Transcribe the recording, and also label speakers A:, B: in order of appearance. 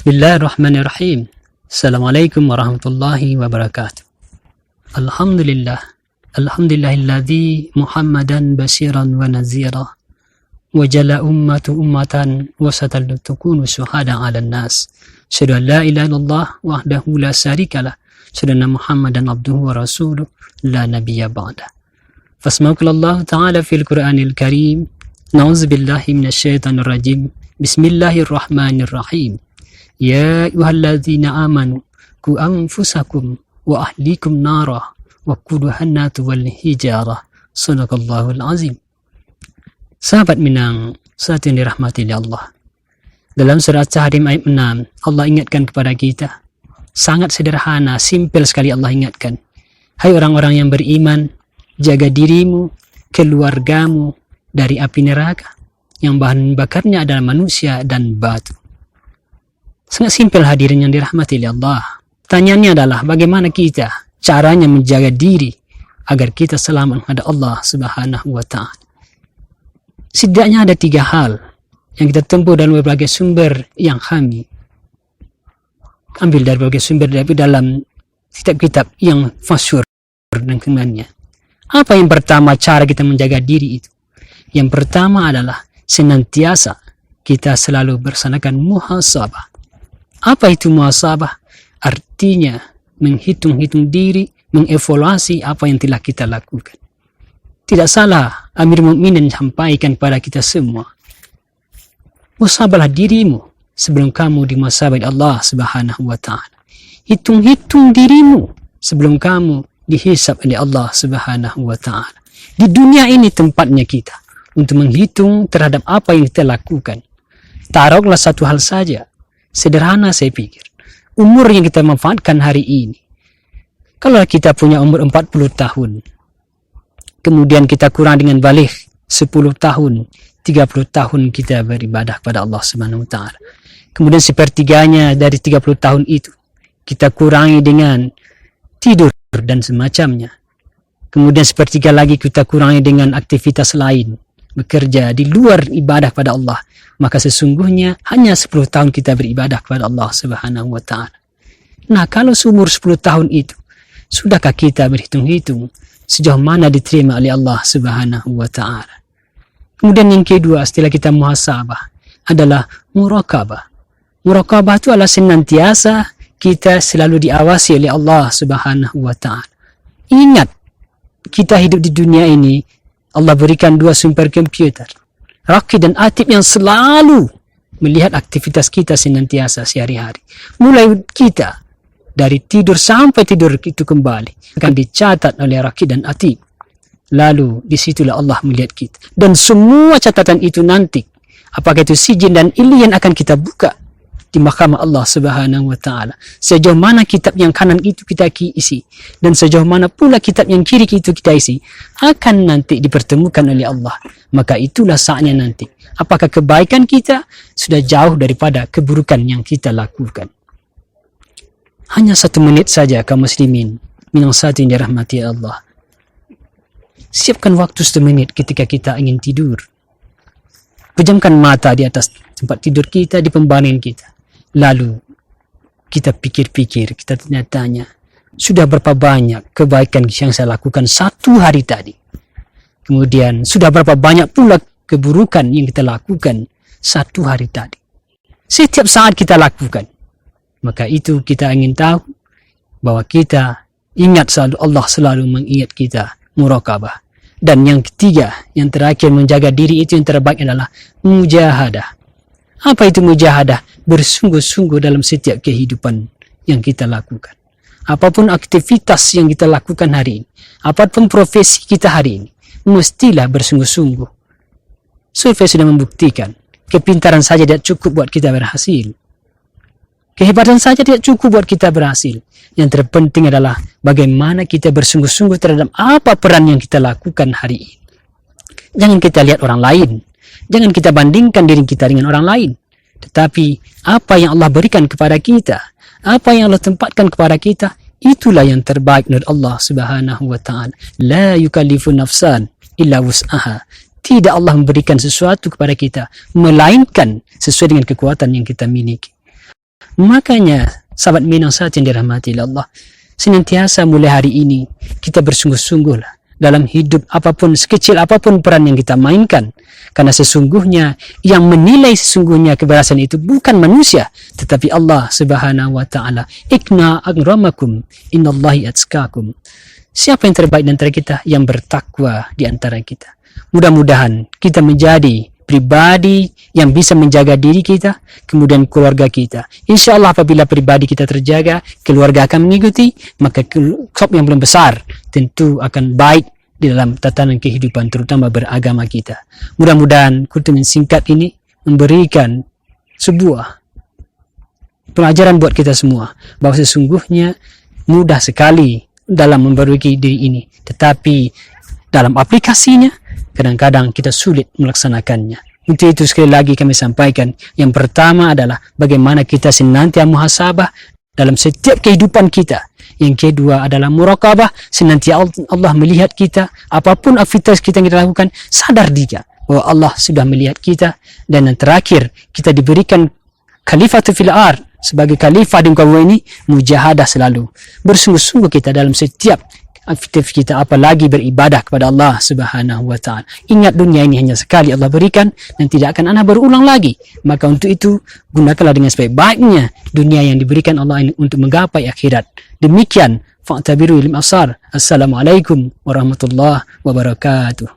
A: Bismillahirrahmanirrahim. Assalamualaikum warahmatullahi wabarakatuh. Alhamdulillah. Alhamdulillahilladzi Muhammadan basiran wa nazira. Wajala ummatan wasatal tukunu syuhada 'alan nas. Asyhadu an la ilaha illallah wahdahu la syarikalah. Asyhadu anna Muhammadan abduhu wa rasuluh la nabiyya ba'da. Fasmaukallahu ta'ala fil Qur'anil Karim. Na'udzubillahi minasyaitonir rajim. Bismillahirrahmanirrahim. Ya ayyuhalladzina amanu qu anfusakum wa ahlikum nara wa quduhan natu wal hijarah. Shadaqallahul azim. Sahabat Minang, saat yang dirahmati oleh Allah. Dalam surat Tahrim ayat 6, Allah ingatkan kepada kita. Sangat sederhana, simpel sekali Allah ingatkan. Hai orang-orang yang beriman, jaga dirimu, keluargamu dari api neraka yang bahan bakarnya adalah manusia dan batu. Sangat simpel hadirin yang dirahmati oleh Allah. Tanyanya adalah bagaimana kita caranya menjaga diri agar kita selamat menghadap Allah Subhanahu wa ta'ala. Setidaknya ada 3 hal yang kita tempuh dalam berbagai sumber yang kami ambil dari berbagai sumber dari dalam kitab-kitab yang masyhur dan kemudiannya. Apa yang pertama cara kita menjaga diri itu? Yang pertama adalah senantiasa kita selalu bersanakan muhasabah. Apa itu muhasabah? Artinya menghitung-hitung diri, mengevaluasi apa yang telah kita lakukan. Tidak salah Amir Mukminin sampaikan kepada kita semua. Muhasabahlah dirimu sebelum kamu dimuhasabah Allah Subhanahu wa ta'ala. Hitung-hitung dirimu sebelum kamu dihisab oleh Allah Subhanahu wa ta'ala. Di dunia ini tempatnya kita untuk menghitung terhadap apa yang kita lakukan. Taruhlah satu hal saja. Sederhana saya pikir. Umur yang kita manfaatkan hari ini. Kalau kita punya umur 40 tahun. Kemudian kita kurang dengan balik 10 tahun. 30 tahun kita beribadah kepada Allah Subhanahu wa ta'ala. Kemudian sepertiganya dari 30 tahun itu. Kita kurangi dengan tidur dan semacamnya. Kemudian sepertiga lagi kita kurangi dengan aktivitas lain. Bekerja di luar ibadah kepada Allah. Maka sesungguhnya hanya 10 tahun kita beribadah kepada Allah Subhanahu wa ta'ala. Nah, kalau seumur 10 tahun itu, sudahkah kita berhitung-hitung sejauh mana diterima oleh Allah Subhanahu wa ta'ala? Kemudian yang kedua setelah kita muhasabah adalah muraqabah. Muraqabah itu adalah senantiasa kita selalu diawasi oleh Allah Subhanahu wa ta'ala. Ingat, kita hidup di dunia ini, Allah berikan 2 sumber komputer, Raqib dan Atid, yang selalu melihat aktivitas kita senantiasa sehari-hari. Mulai kita dari tidur sampai tidur itu kembali akan dicatat oleh Raqib dan Atid. Lalu disitulah Allah melihat kita. Dan semua catatan itu nanti, apakah itu sijin dan illiyin, akan kita buka di mahkamah Allah Subhanahu wa ta'ala. Sejauh mana kitab yang kanan itu kita isi, dan sejauh mana pula kitab yang kiri itu kita isi, akan nanti dipertemukan oleh Allah. Maka itulah saatnya nanti. Apakah kebaikan kita sudah jauh daripada keburukan yang kita lakukan. Hanya 1 menit saja kaum muslimin, minang satu yang dirahmati Allah. Siapkan waktu 1 menit ketika kita ingin tidur. Pejamkan mata di atas tempat tidur kita, di pembaringan kita. Lalu kita pikir-pikir, kita tanya-tanya, sudah berapa banyak kebaikan yang saya lakukan 1 hari tadi. Kemudian sudah berapa banyak pula keburukan yang kita lakukan 1 hari tadi. Setiap saat kita lakukan. Maka itu kita ingin tahu bahwa kita ingat selalu, Allah selalu mengingat kita, muraqabah. Dan yang ketiga, yang terakhir menjaga diri itu yang terbaik adalah mujahadah. Apa itu mujahadah? Bersungguh-sungguh dalam setiap kehidupan yang kita lakukan. Apapun aktivitas yang kita lakukan hari ini, apapun profesi kita hari ini, mestilah bersungguh-sungguh. Survei sudah membuktikan, kepintaran saja tidak cukup buat kita berhasil. Kehebatan saja tidak cukup buat kita berhasil. Yang terpenting adalah bagaimana kita bersungguh-sungguh terhadap apa peran yang kita lakukan hari ini. Jangan kita lihat orang lain. Jangan kita bandingkan diri kita dengan orang lain. Tetapi apa yang Allah berikan kepada kita, apa yang Allah tempatkan kepada kita, itulah yang terbaik menurut Allah Subhanahu wa ta'ala. La yukallifu nafsan illa wus'aha. Tidak Allah memberikan sesuatu kepada kita, melainkan sesuai dengan kekuatan yang kita miliki. Makanya sahabat Minang saat yang dirahmati oleh Allah, senantiasa mulai hari ini kita bersungguh-sungguhlah dalam hidup, apapun sekecil apapun peran yang kita mainkan, karena sesungguhnya yang menilai sesungguhnya keberhasilan itu bukan manusia tetapi Allah Subhanahu wa taala. Ikna akramakum innallahi atqakum. Siapa yang terbaik di antara kita? Yang bertakwa di antara kita. Mudah-mudahan kita menjadi pribadi yang bisa menjaga diri kita, kemudian keluarga kita. Insya Allah apabila pribadi kita terjaga, keluarga akan mengikuti, maka klub yang belum besar tentu akan baik di dalam tatanan kehidupan, terutama beragama kita. Mudah-mudahan kutip singkat ini memberikan sebuah pelajaran buat kita semua, bahwa sesungguhnya mudah sekali dalam memperbaiki diri ini, tetapi dalam aplikasinya kadang-kadang kita sulit melaksanakannya. Untuk itu sekali lagi kami sampaikan, yang pertama adalah bagaimana kita senantiasa muhasabah dalam setiap kehidupan kita. Yang kedua adalah muraqabah, senantiasa Allah melihat kita, apapun aktivitas kita yang kita lakukan, sadar dia bahwa Allah sudah melihat kita. Dan yang terakhir, kita diberikan khalifatu fil ard, sebagai khalifah di muka bumi ini, mujahadah selalu. Bersungguh-sungguh kita dalam setiap aktivitas kita, apalagi beribadah kepada Allah Subhanahu wa taala. Ingat dunia ini hanya sekali Allah berikan dan tidak akan berulang lagi. Maka untuk itu gunakanlah dengan sebaik-baiknya dunia yang diberikan Allah ini untuk menggapai akhirat. Demikian fa'tabiru ilm absar. Assalamualaikum warahmatullahi wabarakatuh.